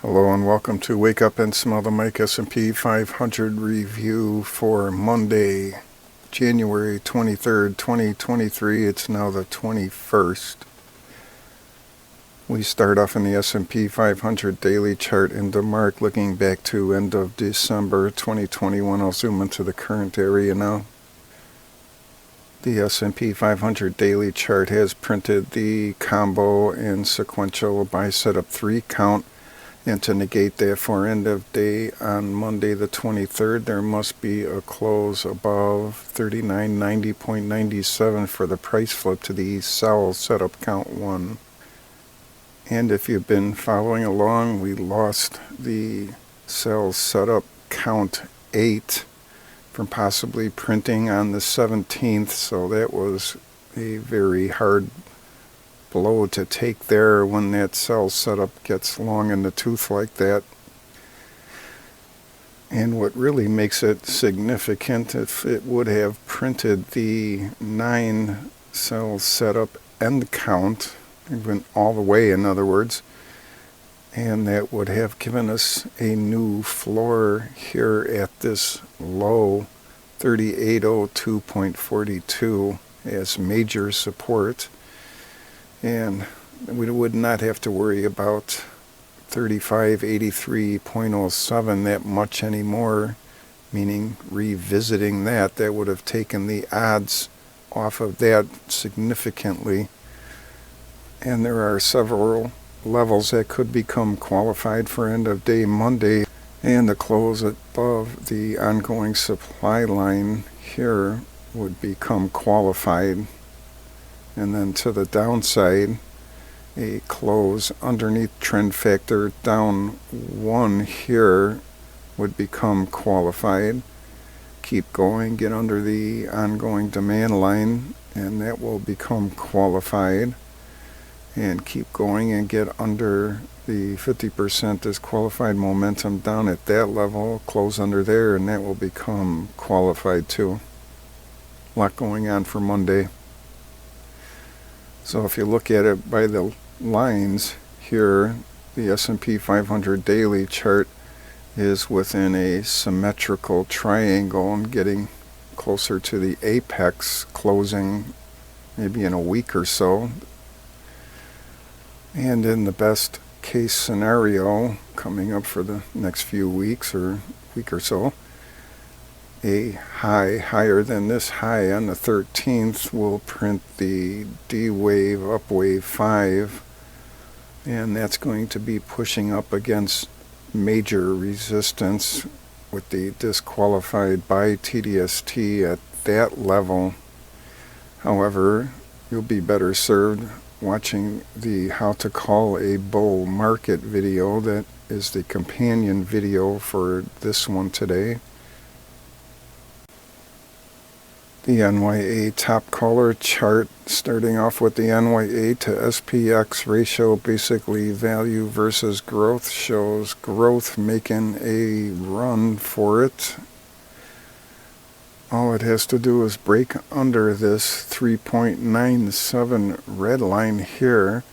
Hello and welcome to Wake Up and Smell the Mic S&P 500 review for Monday, January 23rd, 2023. It's now the 21st. We start off in the S&P 500 daily chart in DeMark looking back to end of December 2021. I'll zoom into the current area now. The S&P 500 daily chart has printed the combo and sequential buy setup 3 count. And to negate that for end of day on Monday the 23rd, there must be a close above 3990.97 for the price flip to the sell setup count 1. And if you've been following along, we lost the sell setup count 8 from possibly printing on the 17th, so that was a very hard blow to take there when that sell setup gets long in the tooth like that. And what really makes it significant, if it would have printed the 9 sell setup end count, even all the way in other words, and that would have given us a new floor here at this low 3802.42 as major support. And we would not have to worry about 3583.07 that much anymore, meaning revisiting that. That would have taken the odds off of that significantly. And there are several levels that could become qualified for end of day Monday, and the close above the ongoing supply line here would become qualified. And then to the downside, a close underneath trend factor down 1 here would become qualified. Keep going, get under the ongoing demand line, and that will become qualified. And keep going and get under the 50% disqualified momentum down at that level, close under there, and that will become qualified too. A lot going on for Monday. So if you look at it by the lines here, the S&P 500 daily chart is within a symmetrical triangle and getting closer to the apex, closing maybe in a week or so. And in the best case scenario, coming up for the next few weeks or week or so, a high higher than this high on the 13th will print the D wave up wave 5, and that's going to be pushing up against major resistance with the disqualified by TDST at that level. However, you'll be better served watching the how to call a bull market video. That is the companion video for this one today. The NYA top caller chart, starting off with the NYA to SPX ratio, basically value versus growth, shows growth making a run for it. All it has to do is break under this 3.97 red line here,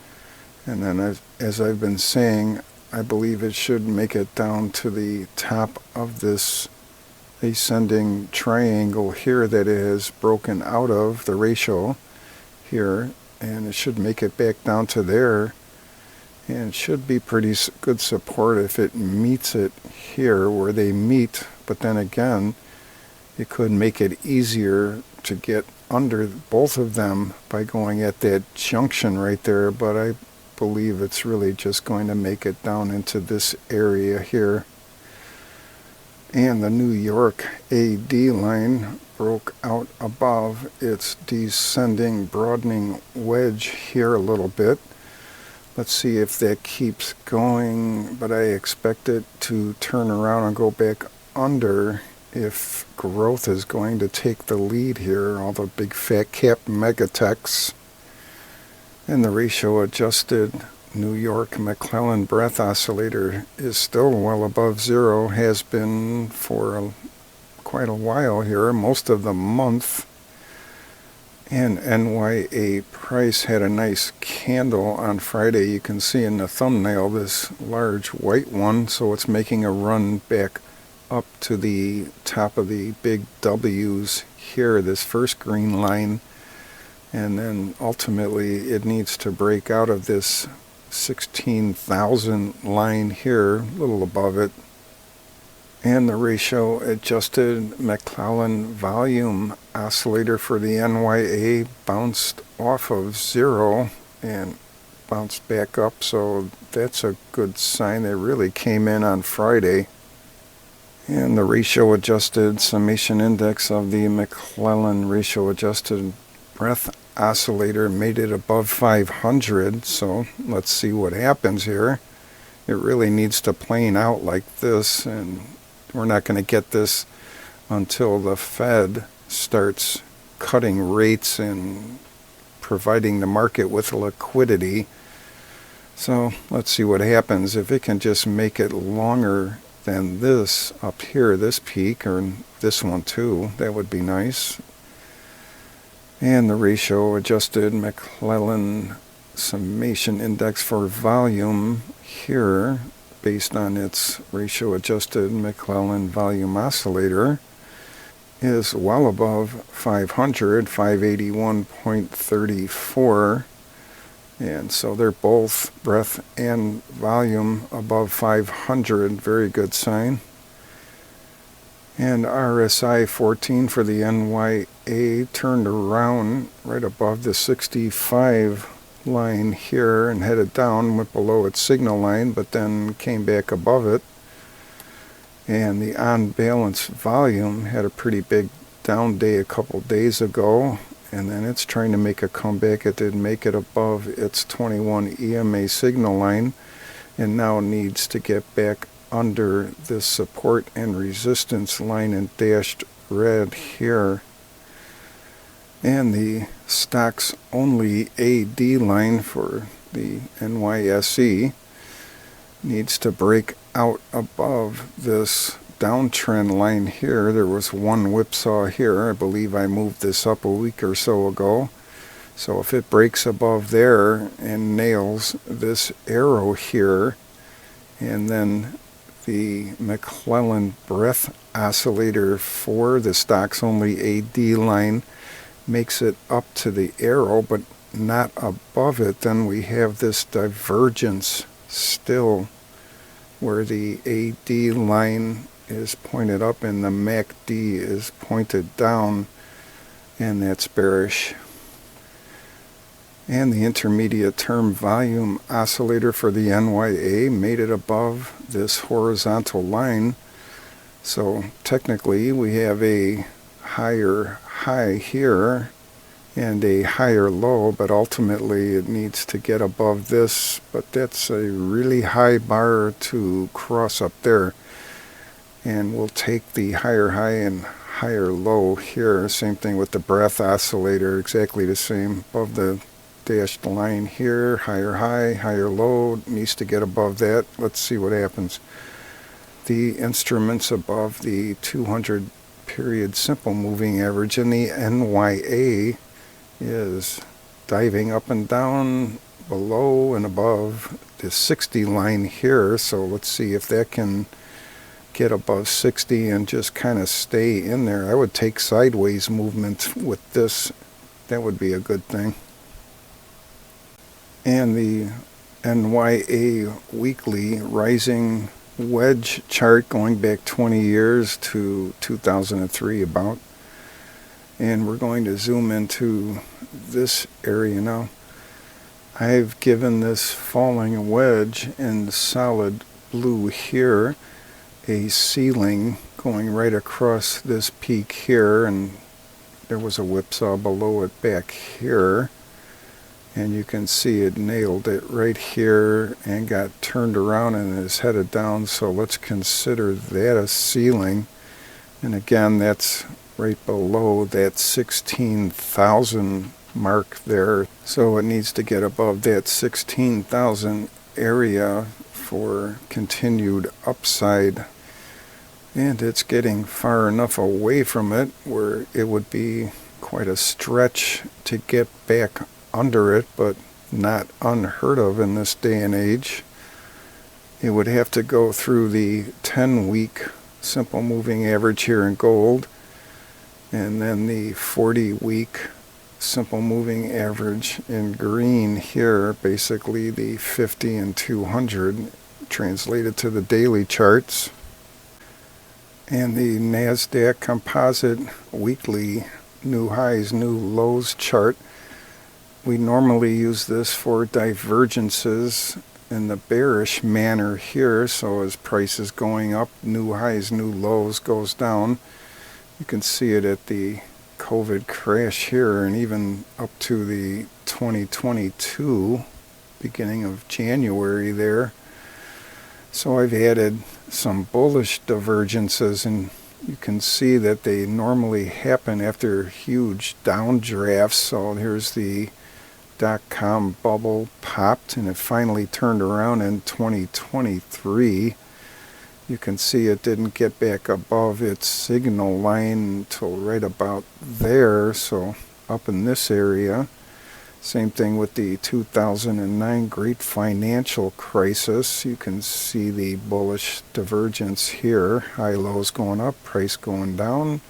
and then as I've been saying, I believe it should make it down to the top of this ascending triangle here that it has broken out of the ratio here, and it should make it back down to there, and it should be pretty good support if it meets it here where they meet. But then again, it could make it easier to get under both of them by going at that junction right there, but I believe it's really just going to make it down into this area here. And the New York AD line broke out above its descending broadening wedge here a little bit. Let's see if that keeps going, but I expect it to turn around and go back under if growth is going to take the lead here, all the big fat cap megatechs. And the ratio adjusted New York McClellan breath oscillator is still well above zero, has been for quite a while here, most of the month. And NYA price had a nice candle on Friday. You can see in the thumbnail this large white one, so it's making a run back up to the top of the big W's here, this first green line, and then ultimately it needs to break out of this 16,000 line here, a little above it. And the ratio adjusted McClellan volume oscillator for the NYA bounced off of 0 and bounced back up, so that's a good sign. They really came in on Friday. And the ratio adjusted summation index of the McClellan ratio adjusted breadth oscillator made it above 500, so let's see what happens here. It really needs to plane out like this, and we're not going to get this until the Fed starts cutting rates and providing the market with liquidity. So let's see what happens. If it can just make it longer than this up here, this peak, or this one too, that would be nice. And the ratio adjusted McClellan summation index for volume here, based on its ratio adjusted McClellan volume oscillator, is well above 500, 581.34. And so they're both breadth and volume above 500, very good sign. And RSI 14 for the NYA turned around right above the 65 line here and headed down, went below its signal line, but then came back above it. And the on-balance volume had a pretty big down day a couple days ago, and then it's trying to make a comeback. It did make it above its 21 EMA signal line, and now needs to get back under this support and resistance line in dashed red here. And the stocks only AD line for the NYSE needs to break out above this downtrend line here. There was one whipsaw here. I believe I moved this up a week or so ago. So if it breaks above there and nails this arrow here, and then the McClellan breadth oscillator for the stocks only AD line makes it up to the arrow but not above it, then we have this divergence still where the AD line is pointed up and the MACD is pointed down, and that's bearish. And the intermediate term volume oscillator for the NYA made it above this horizontal line. So technically we have a higher high here and a higher low, but ultimately it needs to get above this, but that's a really high bar to cross up there. And we'll take the higher high and higher low here. Same thing with the breadth oscillator, exactly the same. Above the dashed line here, higher high, higher low, needs to get above that. Let's see what happens. The instruments above the 200 period simple moving average in the NYA is diving up and down, below and above the 60 line here. So let's see if that can get above 60 and just kind of stay in there. I would take sideways movement with this. That would be a good thing. And the NYA weekly rising wedge chart going back 20 years to 2003 about. And we're going to zoom into this area now. I've given this falling wedge in solid blue here a ceiling going right across this peak here, and there was a whipsaw below it back here. And you can see it nailed it right here and got turned around and is headed down. So let's consider that a ceiling. And again, that's right below that 16,000 mark there. So it needs to get above that 16,000 area for continued upside. And it's getting far enough away from it where it would be quite a stretch to get back under it, but not unheard of in this day and age. It would have to go through the 10-week simple moving average here in gold, and then the 40-week simple moving average in green here, basically the 50 and 200 translated to the daily charts. And the NASDAQ composite weekly new highs, new lows chart. We normally use this for divergences in the bearish manner here. So as price is going up, new highs, new lows goes down. You can see it at the COVID crash here, and even up to the 2022 beginning of January there. So I've added some bullish divergences, and you can see that they normally happen after huge downdrafts. So here's the .com bubble popped, and it finally turned around in 2023. You can see it didn't get back above its signal line until right about there, so up in this area. Same thing with the 2009 Great Financial Crisis. You can see the bullish divergence here. High lows going up, price going down.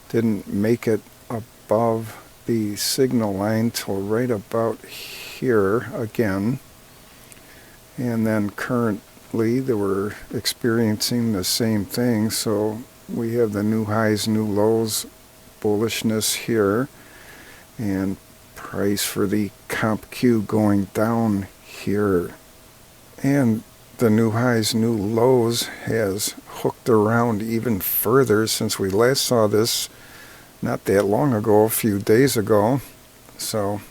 Didn't make it above the signal line till right about here again. And then currently they were experiencing the same thing. So we have the new highs, new lows bullishness here. And price for the COMPQ going down here. And the new highs, new lows has hooked around even further since we last saw this not that long ago, a few days ago. So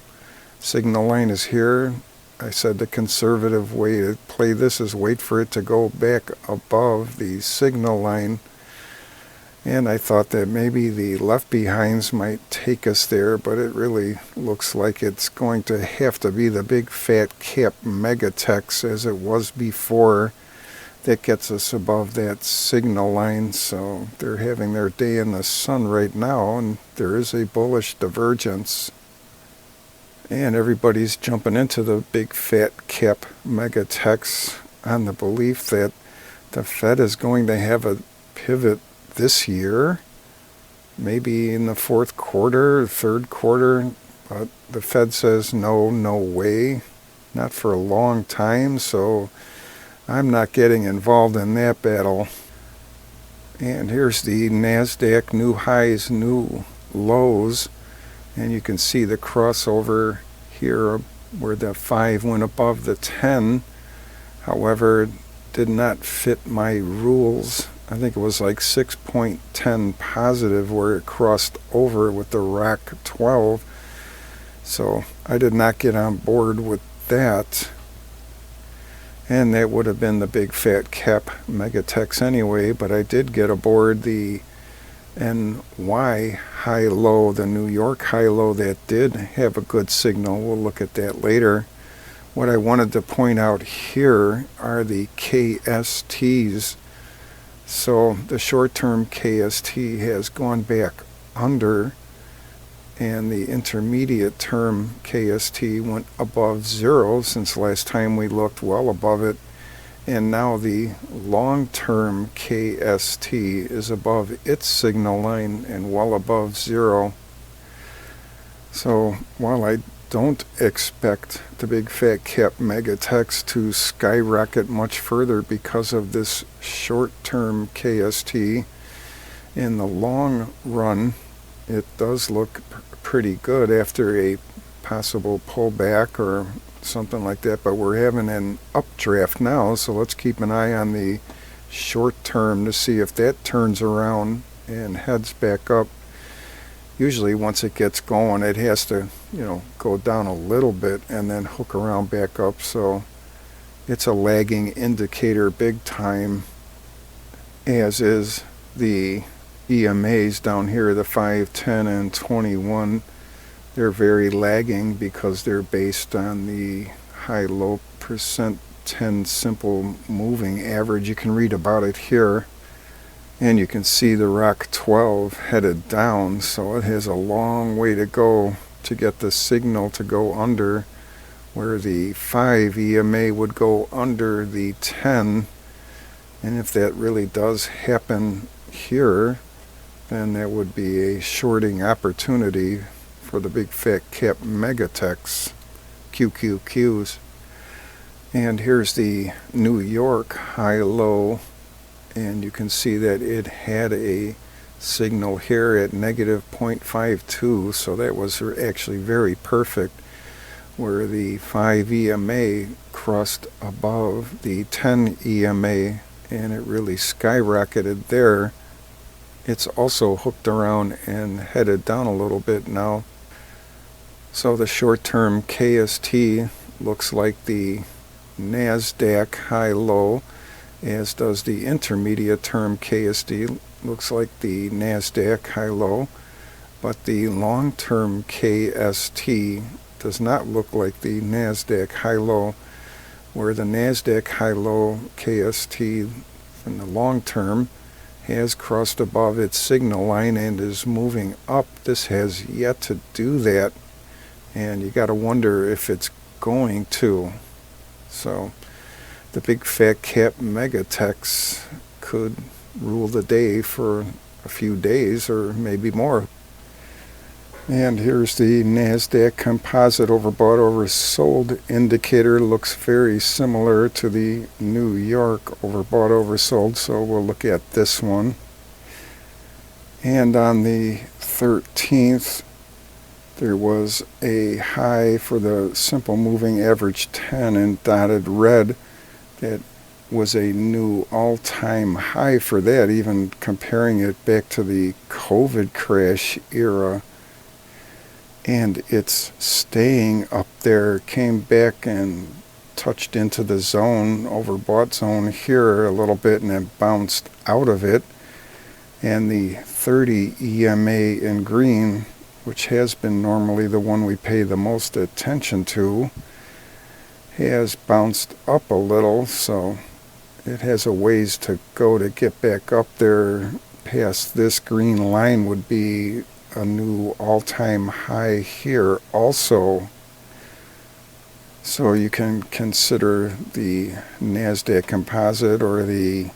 signal line is here. I said the conservative way to play this is wait for it to go back above the signal line. And I thought that maybe the left behinds might take us there, but it really looks like it's going to have to be the big fat cap megatechs as it was before that gets us above that signal line. So they're having their day in the sun right now, and there is a bullish divergence. And everybody's jumping into the big fat cap megatechs on the belief that the Fed is going to have a pivot this year, maybe in the fourth quarter, third quarter, but the Fed says no way, not for a long time, so I'm not getting involved in that battle. And here's the NASDAQ new highs, new lows, and you can see the crossover here where the 5 went above the 10. However, it did not fit my rules. I think it was like 6.10 positive where it crossed over with the ROC 12. So I did not get on board with that. And that would have been the big fat cap megatechs anyway, but I did get aboard the NY high-low, the New York high-low that did have a good signal. We'll look at that later. What I wanted to point out here are the KSTs. So the short-term KST has gone back under, and the intermediate term KST went above 0 since last time we looked, well above it. And now the long-term KST is above its signal line and well above 0. So while I don't expect the big fat cap megatechs to skyrocket much further because of this short-term KST, in the long run it does look pretty good after a possible pullback or something like that, but we're having an updraft now, so let's keep an eye on the short term to see if that turns around and heads back up. Usually once it gets going, it has to, go down a little bit and then hook around back up. So it's a lagging indicator big time, as is the EMAs down here, the 5, 10, and 21. They're very lagging because they're based on the high-low percent 10 simple moving average. You can read about it here. And you can see the Rock 12 headed down, so it has a long way to go to get the signal to go under where the 5 EMA would go under the 10. And if that really does happen here, then that would be a shorting opportunity for the big fat cap megatechs, QQQs. And here's the New York high-low, and you can see that it had a signal here at negative 0.52, so that was actually very perfect, where the 5 EMA crossed above the 10 EMA, and it really skyrocketed there. It's also hooked around and headed down a little bit now. So the short-term KST looks like the NASDAQ high-low, as does the intermediate term KSD, looks like the NASDAQ high-low, but the long-term KST does not look like the NASDAQ high-low, where the NASDAQ high-low KST in the long term has crossed above its signal line and is moving up. This has yet to do that, and you got to wonder if it's going to. So the big fat cap megatechs could rule the day for a few days or maybe more. And here's the NASDAQ composite overbought oversold indicator. Looks very similar to the New York overbought oversold, so we'll look at this one. And on the 13th, there was a high for the simple moving average 10 in dotted red. That was a new all-time high for that, even comparing it back to the COVID crash era. And it's staying up there, came back and touched into the zone, overbought zone here a little bit, and then bounced out of it. And the 30 EMA in green, which has been normally the one we pay the most attention to, has bounced up a little, so it has a ways to go to get back up there. Past this green line would be a new all-time high here also. So you can consider the NASDAQ composite or the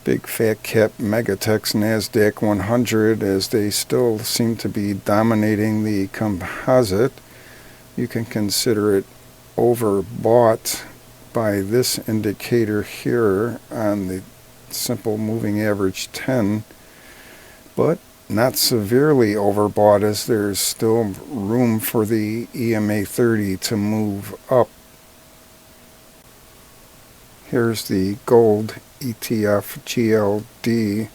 big fat cap megatechs NASDAQ 100, as they still seem to be dominating the composite. You can consider it overbought by this indicator here on the simple moving average 10, but not severely overbought, as there's still room for the EMA 30 to move up. Here's the gold ETF GLD,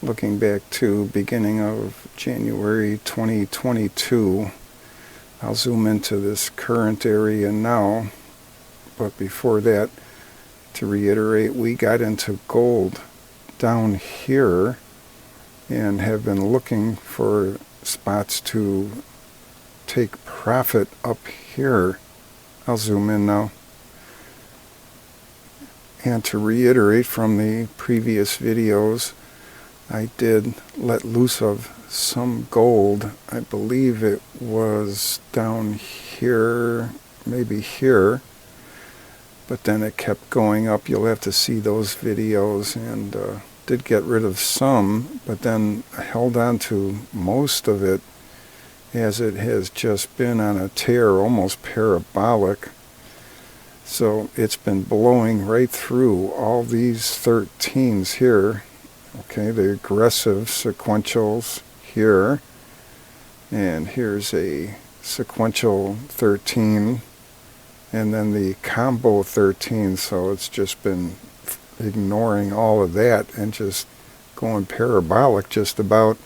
looking back to beginning of January 2022. I'll zoom into this current area now, but before that, to reiterate, we got into gold down here and have been looking for spots to take profit up here. I'll zoom in now. And to reiterate from the previous videos, I did let loose of some gold. I believe it was down here, maybe here, but then it kept going up. You'll have to see those videos, and did get rid of some, but then held on to most of it, as it has just been on a tear, almost parabolic. So it's been blowing right through all these 13s here. Okay, the aggressive sequentials here, and here's a sequential 13, and then the combo 13, so it's just been ignoring all of that and just going parabolic just about.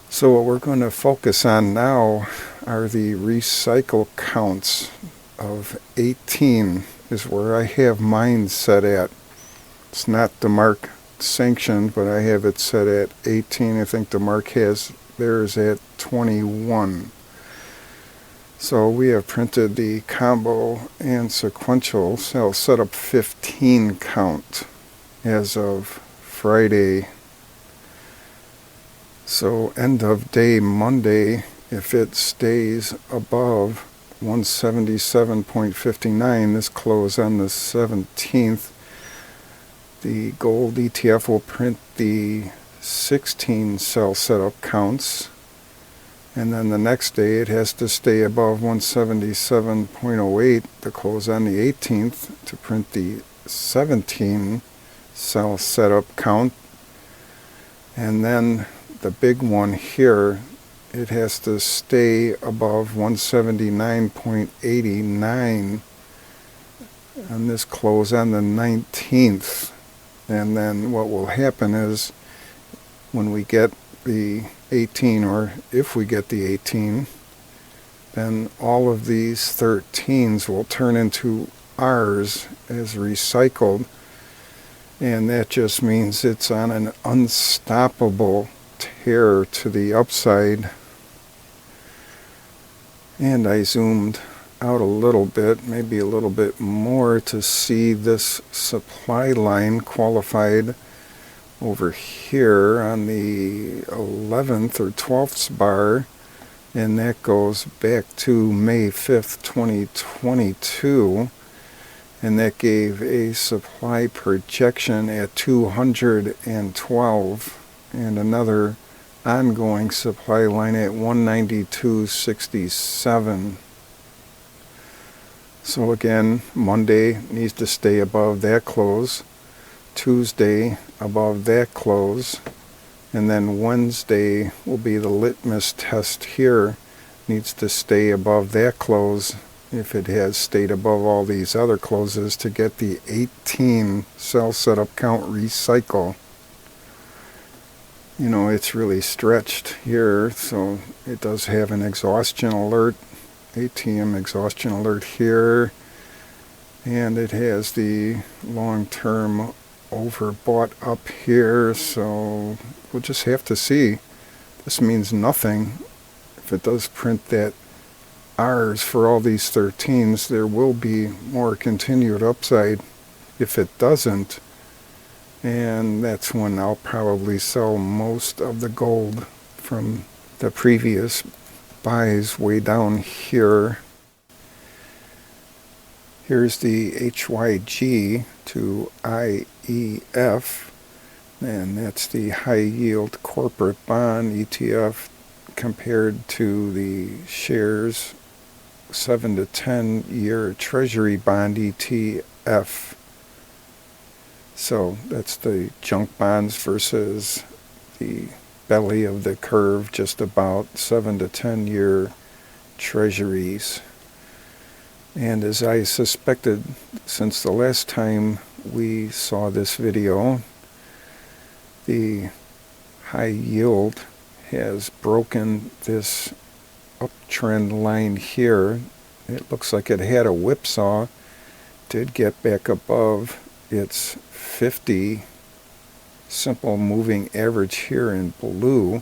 So what we're going to focus on now are the recycle counts of 18 is where I have mine set at. It's not DeMark sanctioned, but I have it set at 18. I think DeMark has theirs at 21. So we have printed the combo and sequential, so I'll set up 15 count as of Friday. So end of day Monday, if it stays above 177.59, this close on the 17th, the gold ETF will print the 16 sell setup counts, and then the next day it has to stay above 177.08 to close on the 18th to print the 17 sell setup count. And then the big one here, it has to stay above 179.89 on this close on the 19th. And then what will happen is when we get the 18, or if we get the 18, then all of these 13s will turn into R's as recycled, and that just means it's on an unstoppable tear to the upside. And I zoomed out a little bit, maybe a little bit more, to see this supply line qualified over here on the 11th or 12th bar, and that goes back to May 5th, 2022, and that gave a supply projection at 212 and another ongoing supply line at 192.67. So again, Monday needs to stay above that close, Tuesday above that close, and then Wednesday will be the litmus test here. Needs to stay above that close if it has stayed above all these other closes to get the 18 sell setup count recycle. You know, it's really stretched here, so it does have an exhaustion alert, ATM exhaustion alert here, and it has the long-term overbought up here, so we'll just have to see. This means nothing. If it does print that R's for all these 13s, there will be more continued upside. If it doesn't, and that's when I'll probably sell most of the gold from the previous buys way down here. Here's the HYG to IEF, and that's the high yield corporate bond ETF compared to the shares 7 to 10 year treasury bond ETF. So that's the junk bonds versus the belly of the curve, just about 7 to 10 year treasuries. And as I suspected since the last time we saw this video, the high yield has broken this uptrend line here. It looks like it had a whipsaw, did get back above its 50 simple moving average here in blue.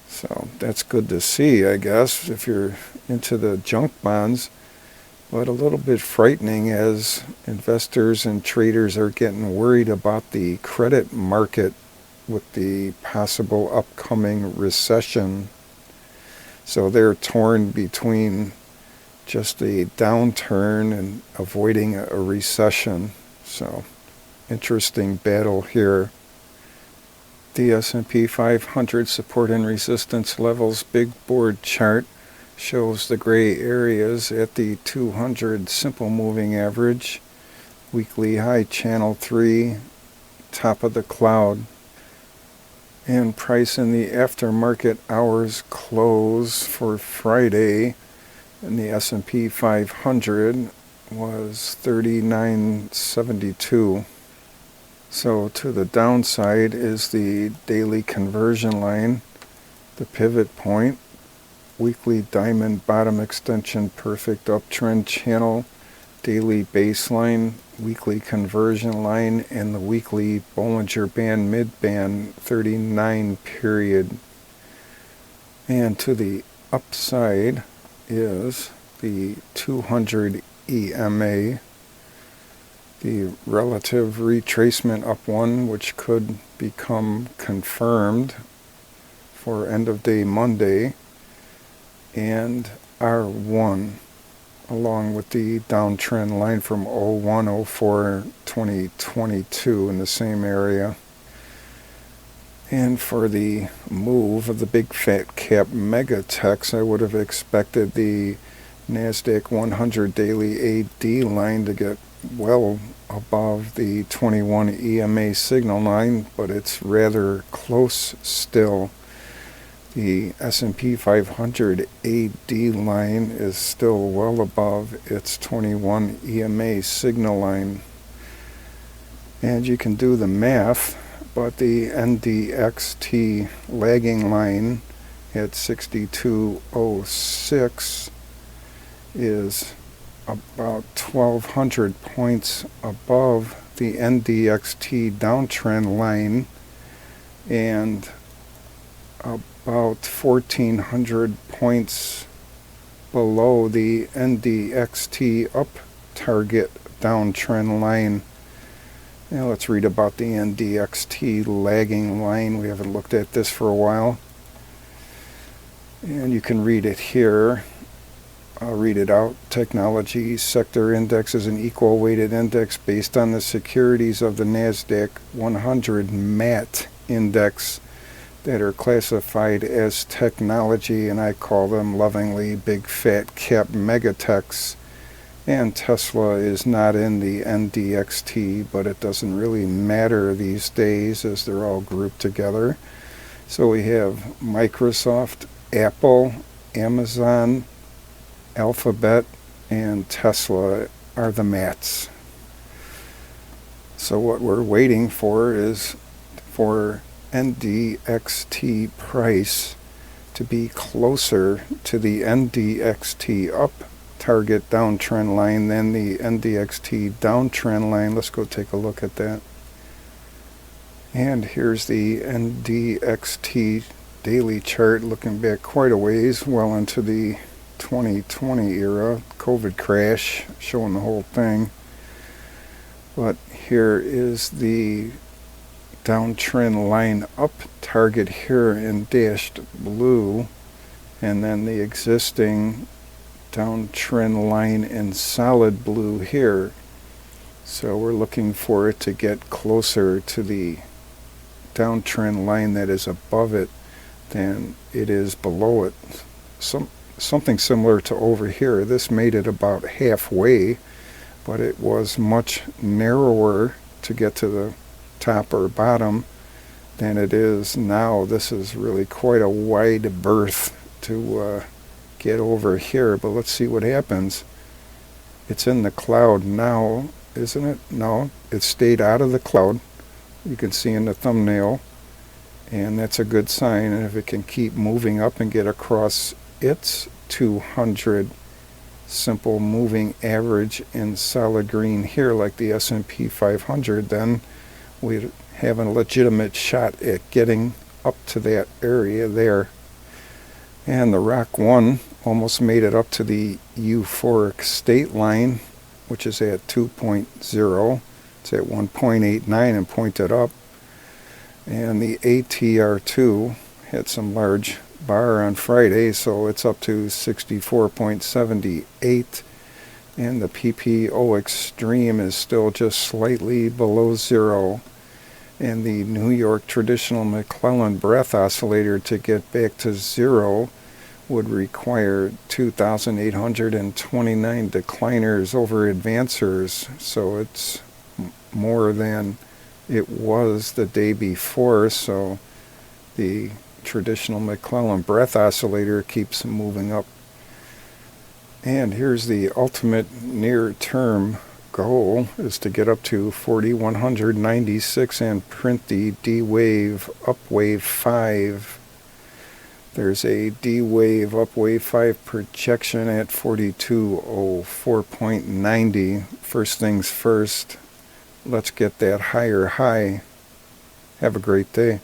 So that's good to see, I guess, if you're into the junk bonds. But a little bit frightening as investors and traders are getting worried about the credit market with the possible upcoming recession. So they're torn between just a downturn and avoiding a recession. So interesting battle here. The S&P 500 support and resistance levels big board chart shows the gray areas at the 200 simple moving average, weekly high channel 3, top of the cloud, and price in the aftermarket hours close for Friday in the S&P 500 was 39.72. So to the downside is the daily conversion line, the pivot point, weekly diamond bottom extension perfect uptrend channel, daily baseline, weekly conversion line, and the weekly Bollinger Band mid-band 39 period. And to the upside is the 200 EMA, the relative retracement up one, which could become confirmed for end of day Monday, and R1 along with the downtrend line from 0104 2022 in the same area. And for the move of the big fat cap mega techs, I would have expected the NASDAQ 100 daily AD line to get well above the 21 EMA signal line, but it's rather close still. The S&P 500 AD line is still well above its 21 EMA signal line. And you can do the math, but the NDXT lagging line at 6206 is about 1,200 points above the NDXT downtrend line and about 1,400 points below the NDXT up target downtrend line. Now let's read about the NDXT lagging line. We haven't looked at this for a while. And you can read it here. I'll read it out. Technology sector index is an equal weighted index based on the securities of the NASDAQ 100 MAT index that are classified as technology, and I call them lovingly big fat cap megatechs. And Tesla is not in the NDXT, but it doesn't really matter these days as they're all grouped together. So we have Microsoft, Apple, Amazon, Alphabet, and Tesla are the MATs. So what we're waiting for is for NDXT price to be closer to the NDXT up target downtrend line than the NDXT downtrend line. Let's go take a look at that. And here's the NDXT daily chart looking back quite a ways, well into the 2020 era, COVID crash, showing the whole thing. But here is the downtrend line up target here in dashed blue, and then the existing downtrend line in solid blue here. So we're looking for it to get closer to the downtrend line that is above it than it is below it. Something similar to over here. This made it about halfway, but it was much narrower to get to the top or bottom than it is now. This is really quite a wide berth to get over here, but let's see what happens. It's in the cloud now, isn't it? No, it stayed out of the cloud. You can see in the thumbnail, and that's a good sign. And if it can keep moving up and get across its 200 simple moving average in solid green here like the S&P 500, then we have a legitimate shot at getting up to that area there. And the ROC 1 almost made it up to the euphoric state line, which is at 2.0. It's at 1.89 and pointed up. And the ATR2 had some large bar on Friday, so it's up to 64.78. And the PPO extreme is still just slightly below zero. And the New York traditional McClellan breath oscillator to get back to zero would require 2,829 decliners over advancers. So it's more than it was the day before. So the traditional McClellan breath oscillator keeps moving up. And here's the ultimate near-term goal, is to get up to 4,196 and print the D-wave up wave 5. There's a D-wave up wave 5 projection at 4204.90. First things first, let's get that higher high. Have a great day.